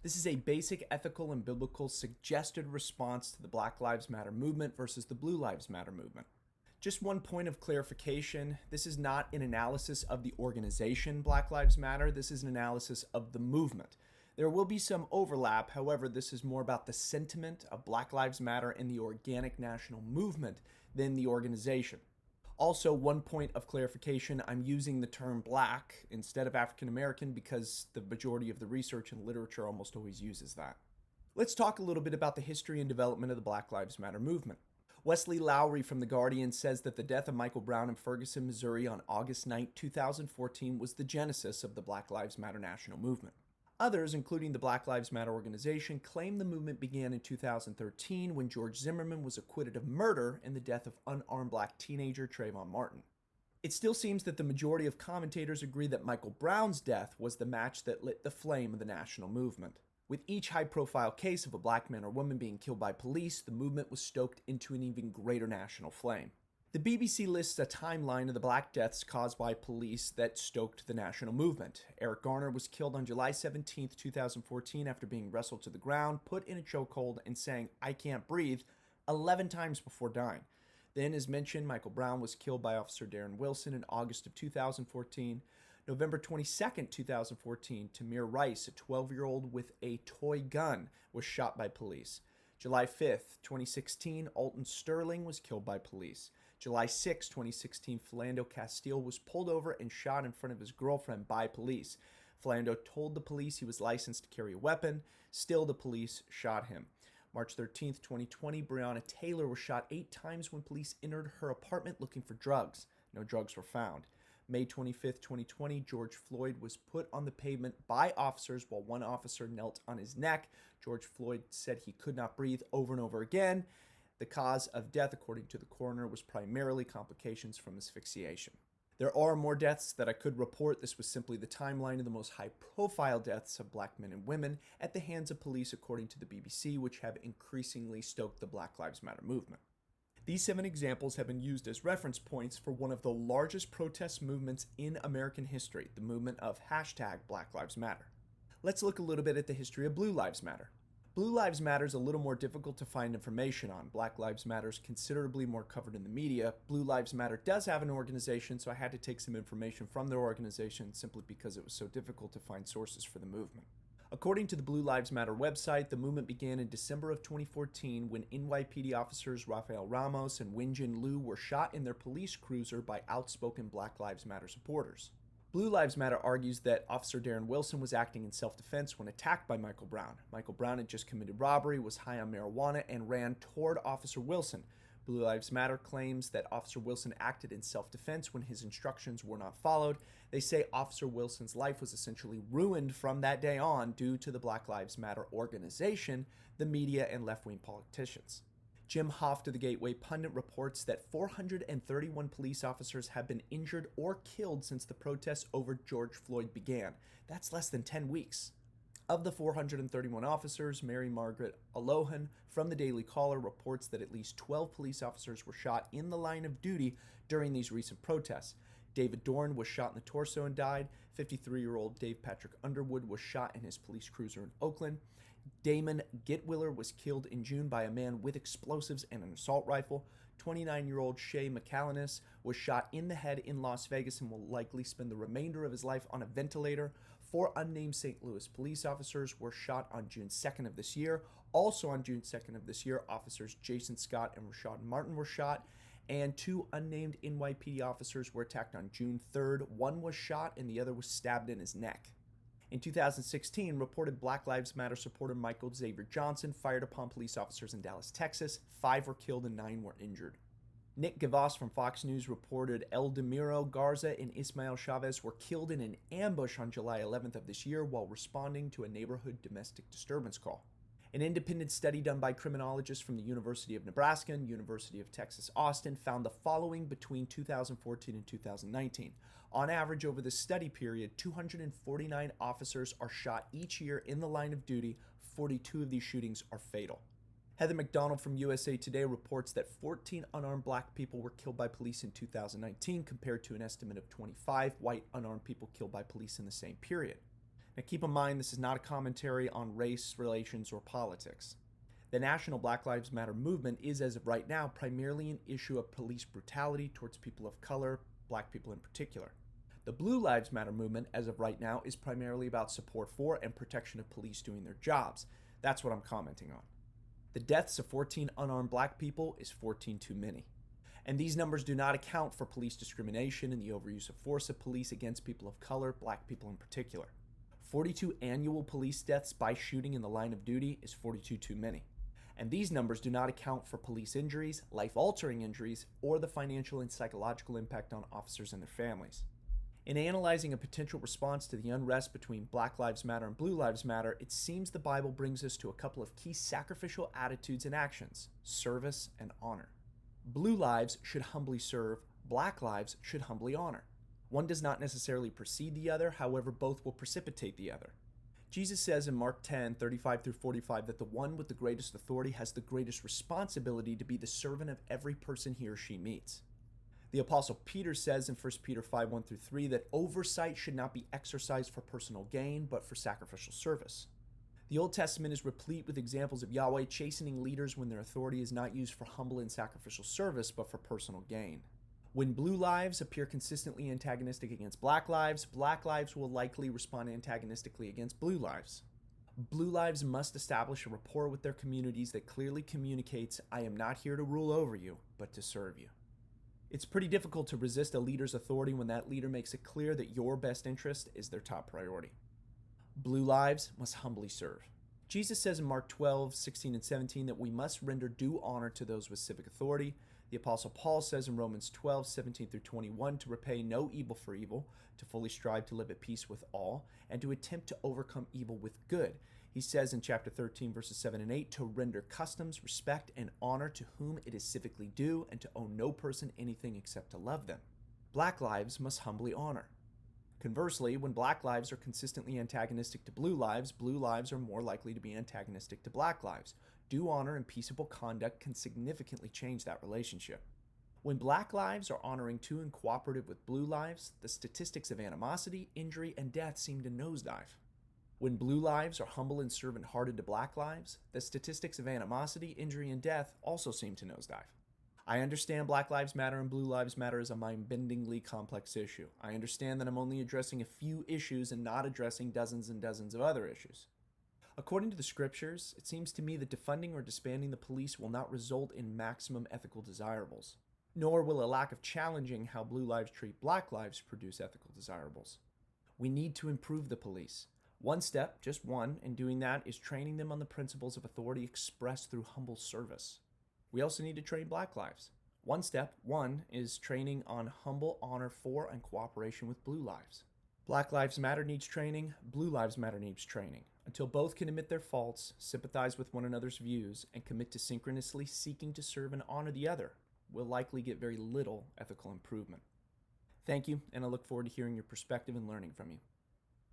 This is a basic ethical and biblical suggested response to the Black Lives Matter movement versus the Blue Lives Matter movement. Just one point of clarification, this is not an analysis of the organization Black Lives Matter, this is an analysis of the movement. There will be some overlap, however, this is more about the sentiment of Black Lives Matter and the organic national movement than the organization. Also, one point of clarification, I'm using the term black instead of African American because the majority of the research and literature almost always uses that. Let's talk a little bit about the history and development of the Black Lives Matter movement. Wesley Lowery from The Guardian says that the death of Michael Brown in Ferguson, Missouri on August 9, 2014 was the genesis of the Black Lives Matter national movement. Others, including the Black Lives Matter organization, claim the movement began in 2013 when George Zimmerman was acquitted of murder in the death of unarmed black teenager Trayvon Martin. It still seems that the majority of commentators agree that Michael Brown's death was the match that lit the flame of the national movement. With each high-profile case of a black man or woman being killed by police, the movement was stoked into an even greater national flame. The BBC lists a timeline of the black deaths caused by police that stoked the national movement. Eric Garner was killed on July 17, 2014 after being wrestled to the ground, put in a chokehold, and saying, "I can't breathe," 11 times before dying. Then, as mentioned, Michael Brown was killed by Officer Darren Wilson in August of 2014. November 22nd, 2014, Tamir Rice, a 12-year-old with a toy gun, was shot by police. July 5th, 2016, Alton Sterling was killed by police. July 6, 2016, Philando Castile was pulled over and shot in front of his girlfriend by police. Philando told the police he was licensed to carry a weapon. Still, the police shot him. March 13th, 2020, Breonna Taylor was shot 8 times when police entered her apartment looking for drugs. No drugs were found. May 25th, 2020, George Floyd was put on the pavement by officers while one officer knelt on his neck. George Floyd said he could not breathe over and over again. The cause of death, according to the coroner, was primarily complications from asphyxiation. There are more deaths that I could report. This was simply the timeline of the most high-profile deaths of black men and women at the hands of police, according to the BBC, which have increasingly stoked the Black Lives Matter movement. These 7 examples have been used as reference points for one of the largest protest movements in American history, the movement of #Black Lives Matter. Let's look a little bit at the history of Blue Lives Matter. Blue Lives Matter is a little more difficult to find information on. Black Lives Matter is considerably more covered in the media. Blue Lives Matter does have an organization, so I had to take some information from their organization simply because it was so difficult to find sources for the movement. According to the Blue Lives Matter website, the movement began in December of 2014 when NYPD officers Rafael Ramos and Wenjin Liu were shot in their police cruiser by outspoken Black Lives Matter supporters. Blue Lives Matter argues that Officer Darren Wilson was acting in self-defense when attacked by Michael Brown. Michael Brown had just committed robbery, was high on marijuana, and ran toward Officer Wilson. Blue Lives Matter claims that Officer Wilson acted in self-defense when his instructions were not followed. They say Officer Wilson's life was essentially ruined from that day on due to the Black Lives Matter organization, the media, and left-wing politicians. Jim Hoft of the Gateway Pundit reports that 431 police officers have been injured or killed since the protests over George Floyd began. That's less than 10 weeks. Of the 431 officers, Mary Margaret Alohan from the Daily Caller reports that at least 12 police officers were shot in the line of duty during these recent protests. David Dorn was shot in the torso and died. 53-year-old Dave Patrick Underwood was shot in his police cruiser in Oakland. Damon Gitwiller was killed in June by a man with explosives and an assault rifle. 29-year-old Shay McAllinis was shot in the head in Las Vegas and will likely spend the remainder of his life on a ventilator. 4 unnamed St. Louis police officers were shot on June 2nd of this year. Also on June 2nd of this year, officers Jason Scott and Rashad Martin were shot, and 2 unnamed NYPD officers were attacked on June 3rd. One was shot and the other was stabbed in his neck. In 2016, reported Black Lives Matter supporter Michael Xavier Johnson fired upon police officers in Dallas, Texas. 5 were killed and 9 were injured. Nick Gavas from Fox News reported Eldemiro Garza and Ismael Chavez were killed in an ambush on July 11th of this year while responding to a neighborhood domestic disturbance call. An independent study done by criminologists from the University of Nebraska and University of Texas Austin found the following between 2014 and 2019. On average, over the study period, 249 officers are shot each year in the line of duty. 42 of these shootings are fatal. Heather McDonald from USA Today reports that 14 unarmed black people were killed by police in 2019 compared to an estimate of 25 white unarmed people killed by police in the same period. Now keep in mind this is not a commentary on race, relations, or politics. The national Black Lives Matter movement is, as of right now, primarily an issue of police brutality towards people of color, black people in particular. The Blue Lives Matter movement, as of right now, is primarily about support for and protection of police doing their jobs. That's what I'm commenting on. The deaths of 14 unarmed black people is 14 too many. And these numbers do not account for police discrimination and the overuse of force of police against people of color, black people in particular. 42 annual police deaths by shooting in the line of duty is 42 too many. And these numbers do not account for police injuries, life-altering injuries, or the financial and psychological impact on officers and their families. In analyzing a potential response to the unrest between Black Lives Matter and Blue Lives Matter, it seems the Bible brings us to a couple of key sacrificial attitudes and actions: service and honor. Blue lives should humbly serve, black lives should humbly honor. One does not necessarily precede the other, however, both will precipitate the other. Jesus says in Mark 10:35-45 that the one with the greatest authority has the greatest responsibility to be the servant of every person he or she meets. The Apostle Peter says in 1 Peter 5:1-3 that oversight should not be exercised for personal gain, but for sacrificial service. The Old Testament is replete with examples of Yahweh chastening leaders when their authority is not used for humble and sacrificial service, but for personal gain. When blue lives appear consistently antagonistic against black lives will likely respond antagonistically against blue lives. Blue lives must establish a rapport with their communities that clearly communicates, I am not here to rule over you, but to serve you. It's pretty difficult to resist a leader's authority when that leader makes it clear that your best interest is their top priority. Blue lives must humbly serve. Jesus says in Mark 12:16-17 that we must render due honor to those with civic authority. The Apostle Paul says in Romans 12:17-21 to repay no evil for evil, to fully strive to live at peace with all, and to attempt to overcome evil with good. He says in chapter 13, verses 7 and 8, to render customs, respect, and honor to whom it is civically due, and to owe no person anything except to love them. Black lives must humbly honor. Conversely, when black lives are consistently antagonistic to blue lives are more likely to be antagonistic to black lives. Due honor and peaceable conduct can significantly change that relationship. When black lives are honoring to and cooperative with blue lives, the statistics of animosity, injury, and death seem to nosedive. When blue lives are humble and servant-hearted to black lives, the statistics of animosity, injury, and death also seem to nosedive. I understand Black Lives Matter and Blue Lives Matter is a mind-bendingly complex issue. I understand that I'm only addressing a few issues and not addressing dozens and dozens of other issues. According to the scriptures, it seems to me that defunding or disbanding the police will not result in maximum ethical desirables, nor will a lack of challenging how blue lives treat black lives produce ethical desirables. We need to improve the police. One step, just one, in doing that is training them on the principles of authority expressed through humble service. We also need to train black lives. One step, is training on humble honor for and cooperation with blue lives. Black Lives Matter needs training, Blue Lives Matter needs training. Until both can admit their faults, sympathize with one another's views, and commit to synchronously seeking to serve and honor the other, we'll likely get very little ethical improvement. Thank you, and I look forward to hearing your perspective and learning from you.